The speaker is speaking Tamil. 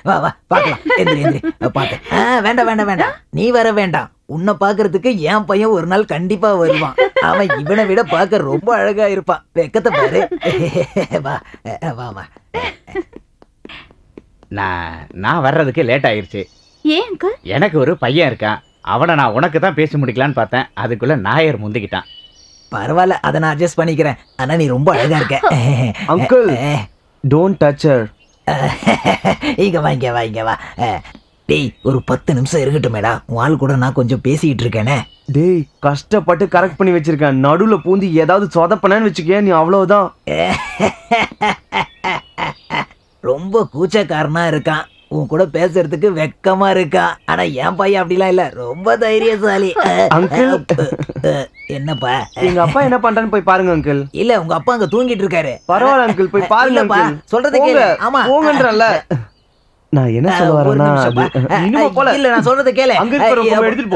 வா வா பார்க்கலாம். எந்திரி எந்திரி பாத்து. வேண்டாம் வேண்டாம் வேண்டாம், நீ வர வேண்டாம். உன்னை பாக்குறதுக்கு என் பையன் ஒரு நாள் கண்டிப்பா வருவான். அவன் இவனை விட பார்க்க ரொம்ப அழகா இருப்பான். வெக்கத்தை பாரு. வா வாமா. நான் வர்றதுக்கு லேட் ஆயிருச்சு. ஏன் அங்கிள்? எனக்கு ஒரு பையன் இருக்கான். அவனை நான் உனக்கு தான் பேசி முடிக்கலான்னு பார்த்தேன். அதுக்குள்ள நாயர் முந்திக்கிட்டான். பரவாயில்ல, அதை நான் அட்ஜஸ்ட் பண்ணிக்கிறேன். ஆனா நீ ரொம்ப அழகா இருக்க. Uncle don't touch her. இங்க வா இங்க வா இங்க வா. டேய் ஒரு 10 நிமிஷம் இருக்கட்டுமேடா, உன் ஆள் கூட நான் கொஞ்சம் பேசிக்கிட்டு இருக்கேனே. டேய் கஷ்டப்பட்டு கரெக்ட் பண்ணி வச்சிருக்கேன். நடுவுல பூந்து ஏதாவது சொதப்பனன்னு வச்சுக்கே, நீ அவ்வளவுதான். ரொம்ப கூச்சக்காரனா இருக்கான். உன் கூட பேசுறதுக்கு வெக்கமா இருக்கான். ஆனா என் பையன் அப்படிலாம் இல்ல, ரொம்ப தைரியசாலி. அங்கிள் என்னப்பா? எங்க அப்பா என்ன பண்றான்னு போய் பாருங்க அங்கிள். இல்ல உங்க அப்பா அங்க தூங்கிட்டு இருக்காரு. பரவாயில்ல அங்கிள், போய் பாருங்க இல்லப்பா, அங்கிள். சொல்றதை கேளு. ஆமா போங்கன்றல. நான் என்ன சொல்ல ஒரு வரேன்னா நிமிஷம்ப்பா. இனிமே போல இல்ல நான் சொல்றதை கேளு. அங்க இருக்கிற எடுத்துட்டு போ.